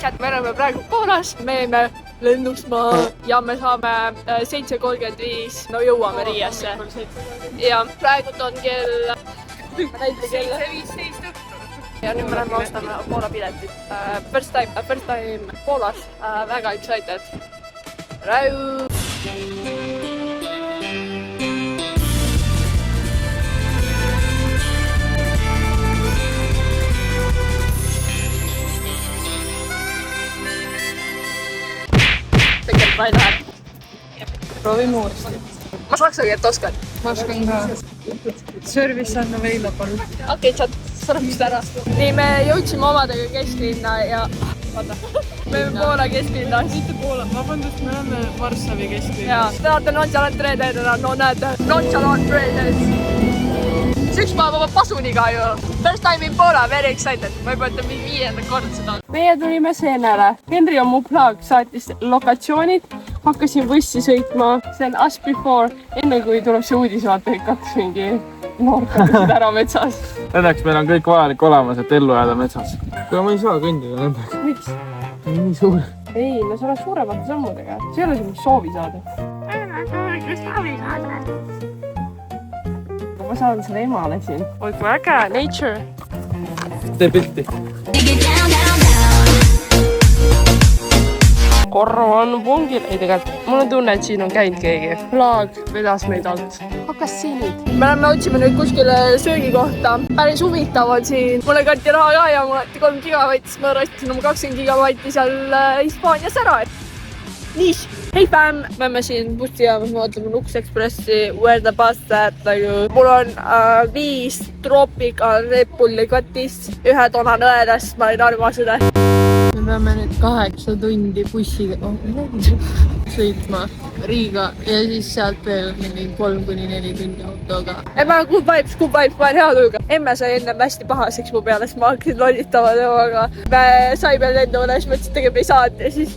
chat, me oleme praegu Poolas, me jäime lennusmaa ja me saame 7:35, no jõuame Riiasse. Ja praegu on kell 7:15 ja nüüd me lähme ostame Poola piletit. First time Poolas, väga excited. Rau! Ma ei lähe. Proovime uuesti. Ma saksa keelt oskan. Ma oskan ka. Service on available. Okei, chat, sarvist ära. Nii, me jõudsime omadega kesklinna ja... Vaata, me oleme Poola kesklinnas. Mitte Poola, vabandust, me oleme Varssavi kesklinnas. Jaa, te olete nonchalant reededena, no näete, nonchalant reeded. See üks päeva pasuniga ju. First time in Poola, very excited. Ma juba ütlen 5. kord seda. Meie tulime seenele. Henri on mu plaag, saatis lokatsioonid. Hakkasin bussi sõitma. See on As Before. Enne kui tuleb see uudis, vaata, et kaks mingi noorkadasid ära metsas. Õnneks meil on kõik vajalik olemas, et ellu jääda metsas. Kuule, ma ei saa kõndida nendega. Miks? Nii suur. Ei, no see on suuremate sammudega. See ei ole see, mis soovi saada. Ma saan selle emale siin. Oi, kui äge, nature. Tee pilti. Korru on pungil. Ei tegelikult, mul on tunne, et siin on käinud keegi. Plaag vedas meid alt. Hakkas siinid. Me oleme otsime nüüd kuskile söögikohta. Päris huvitav on siin. Mulle kanti raha ka ja mul ätti 3 gigabaitti, siis ma raistasin oma 20 gigabaitti seal Hispaanias ära. Niis! Hei fam! Me oleme siin bussijaamas, me ootame Lux Expressi, where the bus at, nagu. Mul on 5 Tropical Red Bulli kotis, 1 tonan õedes, ma olin armasõde. Me peame nüüd 8 tundi bussiga sõitma Riiga ja siis sealt veel mingi 3-4 tundi autoga. Ema, good vibes, ma olen hea tujuga. Emme sai ennem hästi pahaseks mu peale, siis ma hakkasin lollitama temaga. Me saime lenduvale, siis mõtlesin, et tegelikult ei saanud ja siis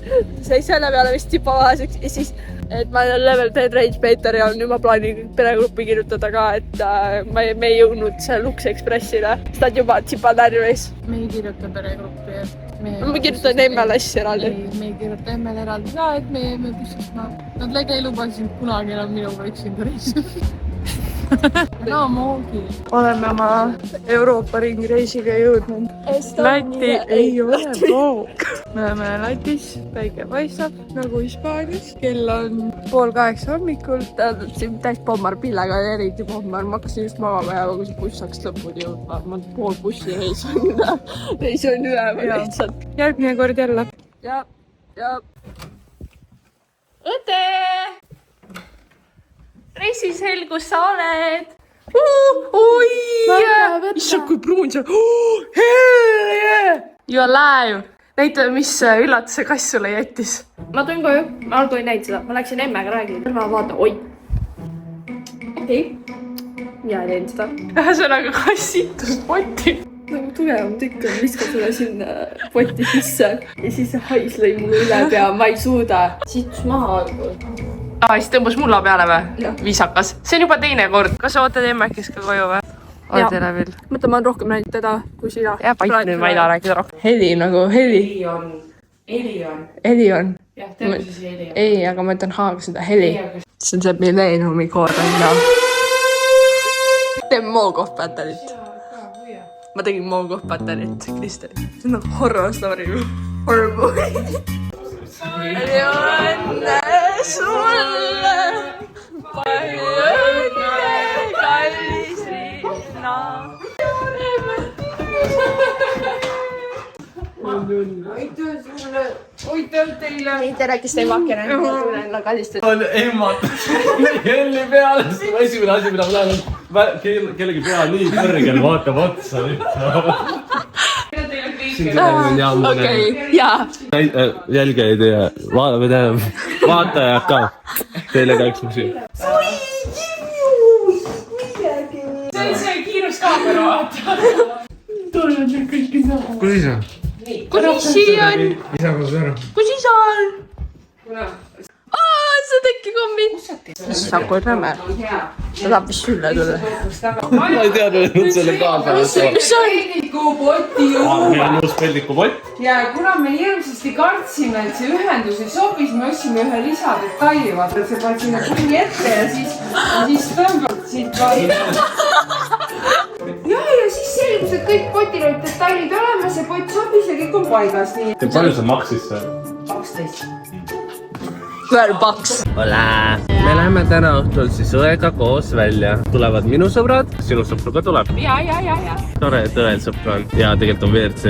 sai selle peale vist tipa pahaseks ja siis et ma olen level 10 range peeter ja nüüd ma plaanin peregruppi kirjutada ka, et me ei jõudnud Lux Expressile. Siis ta on juba tipa närvis. Me ei kirjuta peregruppi. Ma kirjutan emmele asja eraldi. Me ei kirjuta emmele eraldi ka, et me jäime bussist maha. Nad läge ei luba siin kunagi enam minuga üksinda reisida. No moogi. Oleme oma Euroopa ringireisiga jõudnud. Läti ei ole poog. Me oleme Lätis, päike paistab nagu Hispaanias. Kell on 7:30 hommikul. Siin täis pommar pillega ja eriti pommar. Ma hakkasin just magama jääma, kui see buss hakkas lõpuni jõudma. Ma pool bussi reis on üleval lihtsalt. Järgmine kord jälle. Ja. Õde! Reisisel, kus sa oled? Oi! Issand, kui pruun see on. Hell yeah! You are live! Näita, mis üllatuse kass sulle jättis. Ma tulin koju, ma algu ei näinud seda. Ma läksin emmega räägima. Ma vaatan, oi. Okei. Mina ei teinud seda. Ühesõnaga kassitus poti. Nagu tugevam tükk on, viskad selle sinna poti sisse. Ja siis see hais lõi mulle üle pea, ma ei suuda. Situs maha algu. Siis tõmbas mulla peale või? Viisakas. See on juba teine kord. Kas sa ootad emmekest ka koju või? Oled jälle veel? Mõtle, ma olen rohkem näinud teda kui sina. Ja pait nüüd, ma ei taha rääkida rohkem. Heli nagu heli. Heli on. Jah, teeme siis heli. Ei, aga ma ütlen haaga seda heli. See on see Millenniumi koor on ja. Teen Mogov-päterit. Ma tegin Mogov-päterit Kristelit. See on horror story. Horror boy. Palju õnne sulle, palju õnne, kallis Riina. Aitäh teile. Mitte rääkis teie makene, tulen kallistada. On ehmatus Helli peale, see on esimene asi, mida ma näen. Kellegi pea nii kõrgel vaatab otsa nüüd. Okei, jaa. Jälgeid ja vaatajad ka. Teile käiks mu siin. See on see kiiruskaamera vaata. Tulnud nüüd kõiki saa. Kus isa? Kus isi on? Isa kodus ära. Kus isa on? See see tekikommi? Issa, kui räme. Ta tahab vist sülle tulla. Ma ei teadnud selle kaasa. Mis see on? Meil on uus peldikupott. Ja kuna me hirmsasti kartsime, et see ühendus ei sobi, siis me ostsime ühe lisadetaili, vaata, et see paned sinna kummi ette ja siis tõmbad siit valida. Ja siis selgus, et kõik potil olid detailid olemas ja pott sobis ja kõik on paigas. Nii. Palju see maksis see? 12. Very bucks. Hola! Me läheme täna õhtul siis õega koos välja. Tulevad minu sõbrad, sinu sõpru ka tuleb. Ja. Tore, et õel sõpru on. Ja tegelikult on WRC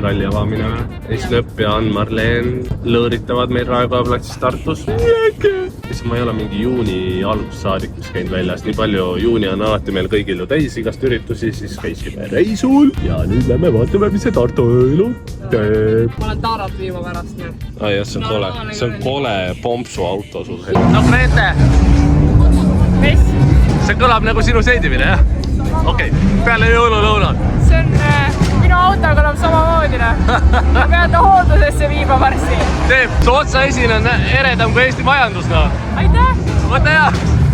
ralli avamine. Esnöpp ja Ann-Marleen lõõritavad meil Raekoja platsis Tartus. Siis ma ei ole mingi juuni algussaadikus käinud väljas. Nii palju juuni on alati meil kõigil ju täis igast üritusi, siis käisime reisul. Ja nüüd lähme vaatame, mis see Tartu elu teeb. Ma olen Taarat viima pärast nüüd. Ai jah, see on kole. See on kole pompsu auto sul. No Grete! Mis? See kõlab nagu sinu seedimine, jah? Okei, peale jõululõunat. See on minu auto kõlab samamoodi. Ma pean ta hooldusesse viima varsti. Teeb, su otsaesine on eredam kui Eesti majandus, no. Aitäh! Võta hea!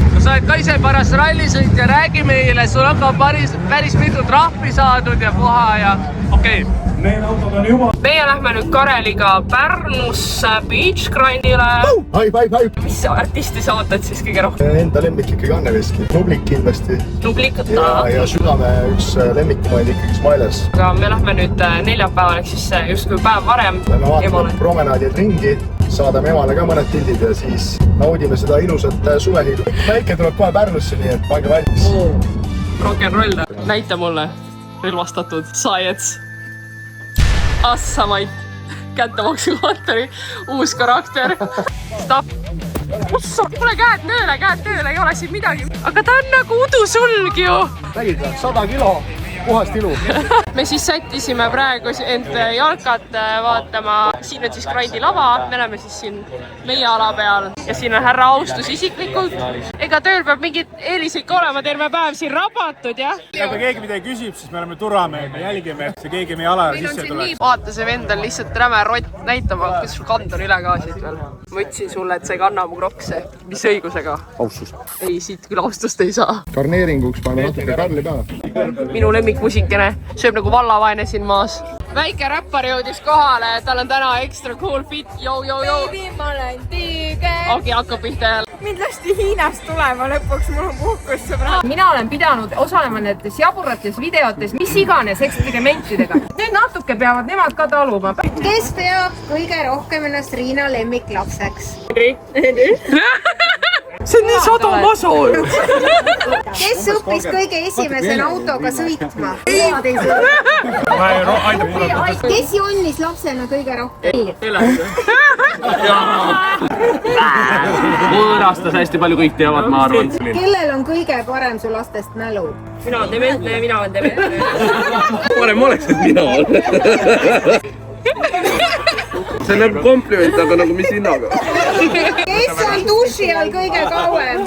No sa oled ka ise pärast rallisõit ja räägi meile, sul on ka päris mitu trahvi saadud ja puha ja okei. Need autod on juba. Meie lähme nüüd Kareliga Pärnusse Beach Grindile. Haib. Mis artisti sa ootad siis kõige rohkem? Enda lemmik ikkagi Anne-Veski. Nublik kindlasti. Nublikut ja südame üks lemmikumaid ikkagi Smilers. Aga me lähme nüüd neljapäeval, ehk siis justkui päev varem. Lähme vaatame promenaadid ringi, saadame emale ka mõned pildid ja siis naudime seda ilusat suvehiidu. Väike tuleb kohe Pärnusse, nii et pange valmis. Rock'n'roll. Näita mulle relvastatud Science. Assamait kättemaksukontori uus karakter. Stop. Kuule, käed tööle, ei ole siin midagi. Aga ta on nagu udusulg ju. Nägid, 100 kilo, puhast ilu. Me siis sättisime praegu end jalkat vaatama. Siin on siis Grindi lava, me oleme siis siin meie ala peal. Ja siin on härra Austus isiklikult. Ega tööl peab mingid eeliseid ka olema, terve päev siin rabatud, jah? Ja kui keegi midagi küsib, siis me oleme turvamehed, me jälgime, et see keegi meie alale sisse tuleb. Vaata, see vend on lihtsalt räme rott näitama, kus sul kand on üle ka siit veel. Ma ütlesin sulle, et sa ei kanna mu krokse. Mis õigusega? Austust. Ei, siit küll austust ei saa. Garneeringuks paneme natuke Karli peale. Minu lemmikmusikene sööb nagu vallavaene siin maas. Väike räppar jõudis kohale, tal on täna extra cool fit. Baby, ma olen tiige. Agi hakkab pihta jälle. Mind lasti Hiinast tulema lõpuks, mul on puhkussõbra. Mina olen pidanud osalema nendes jaburates videotes, mis iganes eksperimentidega. Nüüd natuke peavad nemad ka taluma. Kes peab kõige rohkem ennast Riina lemmiklapseks? See on nii sadomasool. Kes õppis kõige esimesena autoga sõitma? Kes jonnis lapsena kõige rohkem? Võõrastas hästi palju, kõik teavad, ma arvan. Kellel on kõige parem su lastest mälu? Mina olen dementne ja mina olen dementne. Parem oleks, et mina olen. See on nagu kompliment, aga nagu mis hinnaga? Kes on duši all kõige kauem?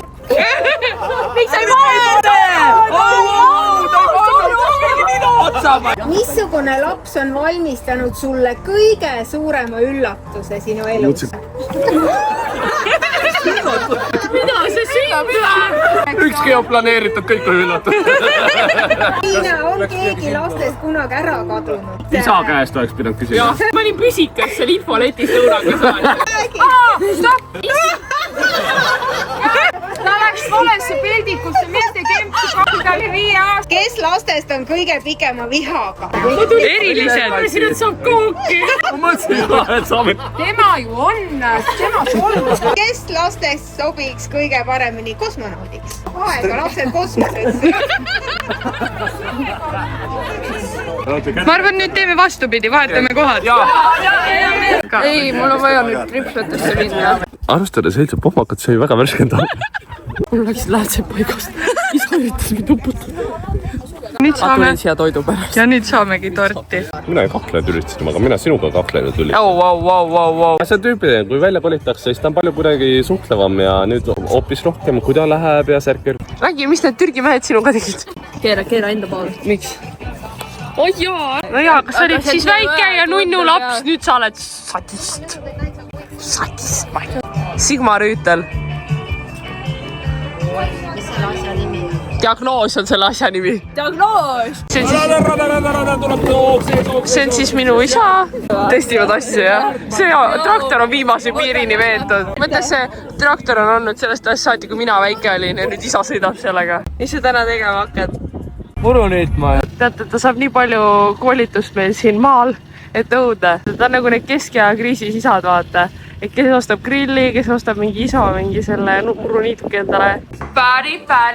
Miks ei vaata? Missugune laps on valmistanud sulle kõige suurema üllatuse sinu elus? Mida see sünnab? Ükski on planeeritud, kõik on üllatud. Riina, on keegi lastest kunagi ära kadunud? Isa käest oleks pidanud küsima. Ma olin püsikas seal infoletis lõunaga saali. Stopp! Ta läks valesse pildikusse, meeste kempsi 25 aastat. Kes lastest on kõige pikema vihaga? Eriliselt. Siin on saab kooki. Ma mõtlesin, et saame. Tema ju on, tema solmus. Kes lastest sobiks kõige paremini kosmonaudiks? Aega lapsed kosmosesse. Ma arvan, nüüd teeme vastupidi, vahetame kohad. Ei, mul on vaja nüüd tripsletesse minna. Arvestades eilse pohmakat, see oli väga värskendav. Mul läksid läätsed paigast. Isa üritas mind uputada. Nüüd saame... Tulen siia toidu pärast. Ja nüüd saamegi torti. Mina ei kaklenud üritasin, aga mina sinuga kaklenud üli. Wow. See on tüüpiline, kui välja kolitakse, siis ta on palju kuidagi suhtlevam ja nüüd hoopis rohkem, kui ta läheb ja särker. Räägi, mis need Türgi mehed sinuga tegid? Keera enda poole. Miks? Oh jaa! No jaa, kas sa olid siis väike ja nunnu laps, nüüd sa oled sadist. Sats, ma ei tea. Sigma Rüütel. mis selle asja nimi on? Diagnoos on selle asja nimi. Diagnoos! See on siis minu isa. Testivad asju, jah. See traktor on viimase piirini veetud. Mõtle, see traktor on olnud sellest ajast saati, kui mina väike olin ja nüüd isa sõidab sellega. Mis sa täna tegema hakkad? muru niitma. Teate, ta saab nii palju koolitust meil siin maal, et õudne. Ta on nagu need kesk- ja kriisis isad, vaata. Et kes ostab grilli, kes ostab mingi isa, mingi selle nuruniituki endale. Päri. Ta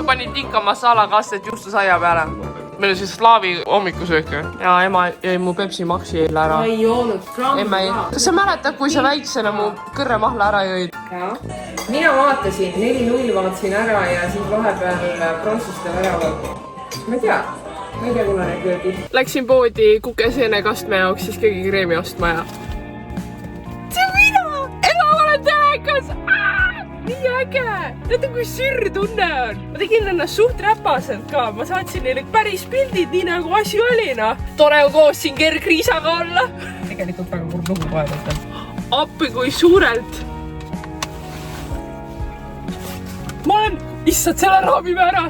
pani tikka masaalakastet juustusaia peale. Meil on siis slaavi hommikusöök. Ja ema jäi mu Pepsi Maxi eile ära. Ma ei joonud grammi ka. Kas sa mäletad, kui sa väiksena mu kõrremahla ära jõid? Mina vaatasin, 4-0 vaatasin ära ja siis vahepeal prantsuste väravad. Ma ei tea, kuna need löödi. Läksin poodi kukeseene kastme jaoks siis köögikreemi ostma ja... See on mina! Ema, ma olen telekas! Nii äge! Näete, kui sürr tunne on! Ma tegin ennast suht räpaselt ka. Ma saatsin neile päris pildid, nii nagu asju oli, noh. Tore on koos siin kergriisaga olla. Tegelikult väga kurb lugu vaadata. Appi kui suurelt. Ma olen... Issad, selle raamime ära!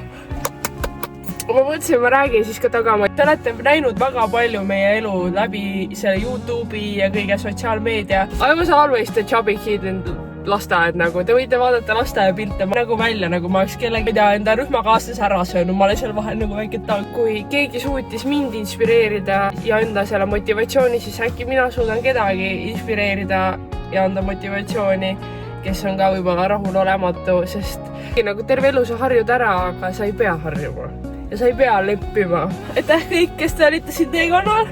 Ma mõtlesin, ma räägin siis ka tagama. Te olete näinud väga palju meie elu läbi selle YouTube'i ja kõige sotsiaalmeedia. I was always the chubby kid in lasteaed nagu. Te võite vaadata lasteaepilte nagu välja, nagu ma oleks kellegi enda rühmakaaslas ära söönud. Ma olen seal vahel nagu väike taag. Kui keegi suutis mind inspireerida ja anda selle motivatsiooni, siis äkki mina suudan kedagi inspireerida ja anda motivatsiooni, kes on ka võib-olla rahulolematu, sest nagu terve elu sa harjud ära, aga sa ei pea harjuma. Ja sa ei pea leppima. Aitäh kõik, kes te olite siin teekonnal.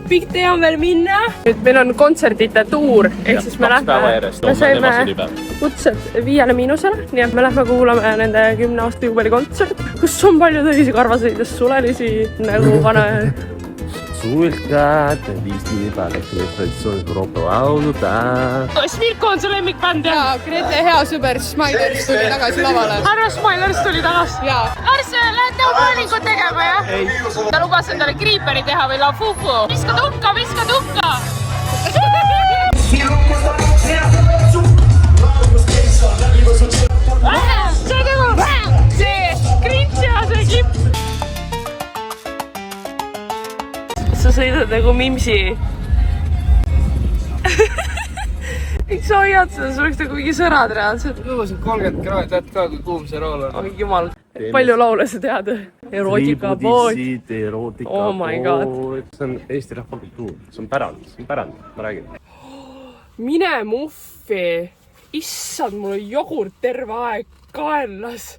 Pikk tee on veel minna. Nüüd meil on kontserdite tuur. Ehk siis me saime kutsed 5 miinusele. Nii et me lähme kuulame nende 10 aasta juubeli kontsert, kus on palju tõisi karvasõides sulelisi nagu vana. Suilkad, viistini päädekki traditsioonid Euroopa lauluda. Smirko on su lemmikbänd, jah? Ja Grete hea sõber Smilers tuli tagasi lavale. Härra Smilers tuli tagasi. Ja. Ars, lähed nõupaalingut tegema, jah? Ei. Ta lubas endale Creeperi teha või La Fufu. Viska tukka! See Grinch ja see kipp. Sa sõidad nagu Mimsi. Miks sa hoiad seda? Sul oleks nagu mingi sõrad reaalselt. Lõuasid 30 kraadi, tead ka, kui kuum see rool on. Oh, jumal. Palju laule sa tead? Erootika pood. Oh my god. See on Eesti rahvakultuur. See on pärand. Ma räägin. Mine muffi. Issand, mul on jogurt terve aeg kaenlas.